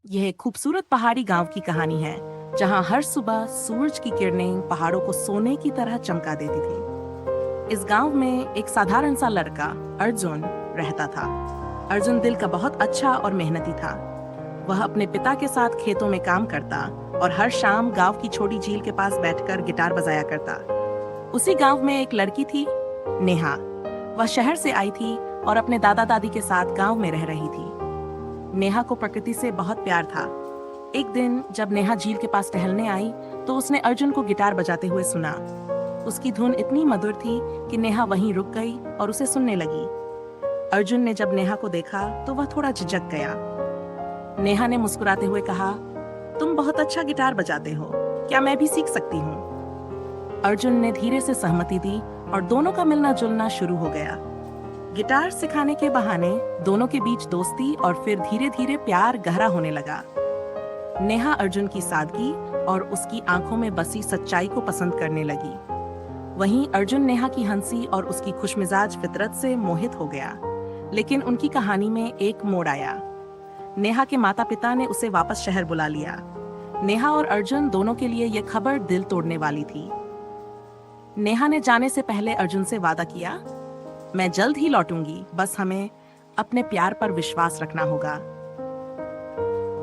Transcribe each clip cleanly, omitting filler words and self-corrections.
यह एक खूबसूरत पहाड़ी गांव की कहानी है जहां हर सुबह सूरज की किरणें पहाड़ों को सोने की तरह चमका देती थी। इस गांव में एक साधारण सा लड़का अर्जुन रहता था। अर्जुन दिल का बहुत अच्छा और मेहनती था। वह अपने पिता के साथ खेतों में काम करता और हर शाम गांव की छोटी झील के पास बैठकर गिटार बजाया करता। उसी गांव में एक लड़की थी, नेहा। वह शहर से आई थी और अपने दादा दादी के साथ गांव में रह रही थी। नेहा को प्रकृति से बहुत प्यार था। एक दिन जब नेहा झील के पास टहलने आई तो उसने अर्जुन को गिटार बजाते हुए सुना। उसकी धुन इतनी मधुर थी कि नेहा वहीं रुक गई और उसे सुनने लगी। अर्जुन ने जब नेहा को देखा तो वह थोड़ा झिझक गया। नेहा ने मुस्कुराते हुए कहा, तुम बहुत अच्छा गिटार बजाते हो, क्या मैं भी सीख सकती हूँ? अर्जुन ने धीरे से सहमति दी और दोनों का मिलना जुलना शुरू हो गया। गिटार सिखाने के बहाने दोनों के बीच दोस्ती और फिर धीरे धीरे प्यार गहरा होने लगा। नेहा अर्जुन की सादगी और उसकी आंखों में बसी सच्चाई को पसंद करने लगी। वहीं अर्जुन नेहा की हंसी और उसकी खुशमिजाज फितरत से मोहित हो गया। लेकिन उनकी कहानी में एक मोड़ आया। नेहा के माता पिता ने उसे वापस शहर बुला लिया। नेहा और अर्जुन दोनों के लिए यह खबर दिल तोड़ने वाली थी। नेहा ने जाने से पहले अर्जुन से वादा किया, मैं जल्द ही लौटूंगी, बस हमें अपने प्यार पर विश्वास रखना होगा।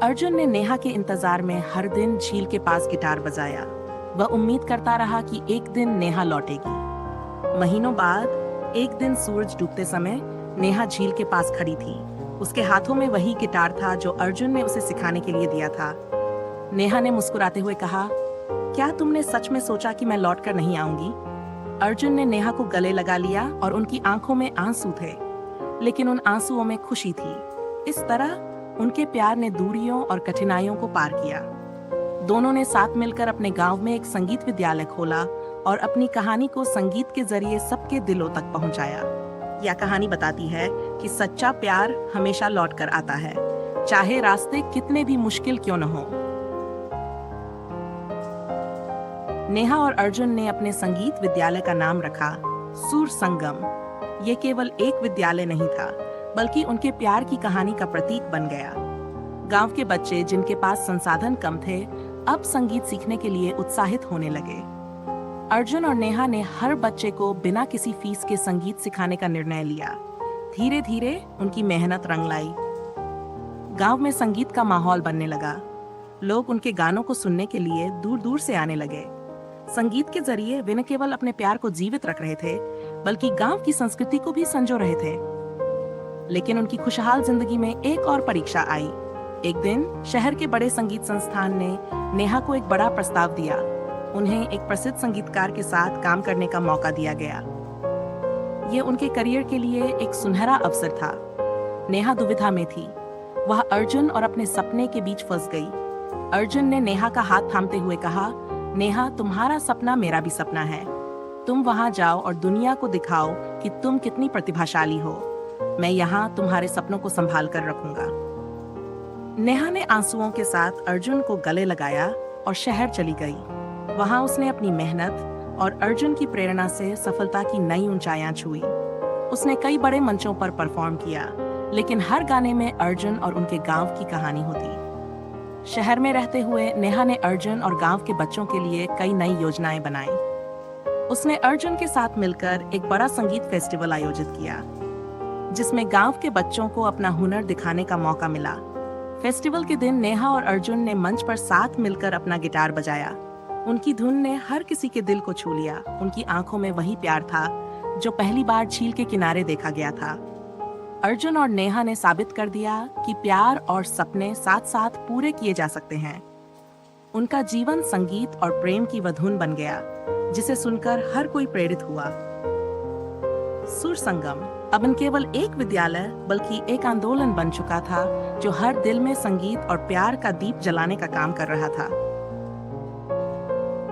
अर्जुन ने नेहा के इंतजार में हर दिन झील के पास गिटार बजाया। वह उम्मीद करता रहा कि एक दिन नेहा लौटेगी। महीनों बाद एक दिन सूरज डूबते समय नेहा झील के पास खड़ी थी। उसके हाथों में वही गिटार था जो अर्जुन ने उसे सिखाने के लिए दिया था। नेहा ने मुस्कुराते हुए कहा, क्या तुमने सच में सोचा कि मैं लौट कर नहीं आऊंगी? अर्जुन ने नेहा को गले लगा लिया और उनकी आंखों में आंसू थे, लेकिन उन आंसुओं में खुशी थी। इस तरह उनके प्यार ने दूरियों और कठिनाइयों को पार किया। दोनों ने साथ मिलकर अपने गांव में एक संगीत विद्यालय खोला और अपनी कहानी को संगीत के जरिए सबके दिलों तक पहुंचाया। यह कहानी बताती है कि सच्चा प्यार हमेशा लौट कर आता है, चाहे रास्ते कितने भी मुश्किल क्यों न हो। नेहा और अर्जुन ने अपने संगीत विद्यालय का नाम रखा सुर संगम। ये केवल एक विद्यालय नहीं था, बल्कि उनके प्यार की कहानी का प्रतीक बन गया। गांव के बच्चे जिनके पास संसाधन कम थे, अब संगीत सीखने के लिए उत्साहित होने लगे। अर्जुन और नेहा ने हर बच्चे को बिना किसी फीस के संगीत सिखाने का निर्णय लिया। धीरे धीरे उनकी मेहनत रंग लाई। गांव में संगीत का माहौल बनने लगा। लोग उनके गानों को सुनने के लिए दूर दूर से आने लगे। संगीत के जरिए वे न केवल अपने प्यार को जीवित रख रहे थे, बल्कि गांव की संस्कृति को भी संजो रहे थे। लेकिन उनकी खुशहाल जिंदगी में एक और परीक्षा आई। एक दिन शहर के बड़े संगीत संस्थान ने नेहा को एक बड़ा प्रस्ताव दिया। उन्हें एक प्रसिद्ध संगीतकार के साथ काम करने का मौका दिया गया। ये उनके करियर के लिए एक सुनहरा अवसर था। नेहा दुविधा में थी। वह अर्जुन और अपने सपने के बीच फंस गई। अर्जुन ने नेहा का हाथ थामते हुए कहा, नेहा, तुम्हारा सपना मेरा भी सपना है। तुम वहां जाओ और दुनिया को दिखाओ कि तुम कितनी प्रतिभाशाली हो। मैं यहाँ तुम्हारे सपनों को संभाल कर रखूंगा। नेहा ने आंसुओं के साथ अर्जुन को गले लगाया और शहर चली गई। वहां उसने अपनी मेहनत और अर्जुन की प्रेरणा से सफलता की नई ऊंचाइयां छुई। उसने कई बड़े मंचों पर परफॉर्म किया, लेकिन हर गाने में अर्जुन और उनके गांव की कहानी होती। शहर में रहते हुए नेहा ने अर्जुन और गांव के बच्चों के लिए कई नई योजनाएं बनाई। उसने अर्जुन के साथ मिलकर एक बड़ा संगीत फेस्टिवल आयोजित किया, जिसमें गांव के बच्चों को अपना हुनर दिखाने का मौका मिला। फेस्टिवल के दिन नेहा और अर्जुन ने मंच पर साथ मिलकर अपना गिटार बजाया। उनकी धुन ने हर किसी के दिल को छू लिया। उनकी आंखों में वही प्यार था जो पहली बार झील के किनारे देखा गया था। अर्जुन और नेहा ने साबित कर दिया कि प्यार और सपने साथ साथ पूरे किए जा सकते हैं। उनका जीवन संगीत और प्रेम की धुन बन गया, जिसे सुनकर हर कोई प्रेरित हुआ। सुर संगम अब न केवल एक विद्यालय बल्कि एक आंदोलन बन चुका था, जो हर दिल में संगीत और प्यार का दीप जलाने का काम कर रहा था।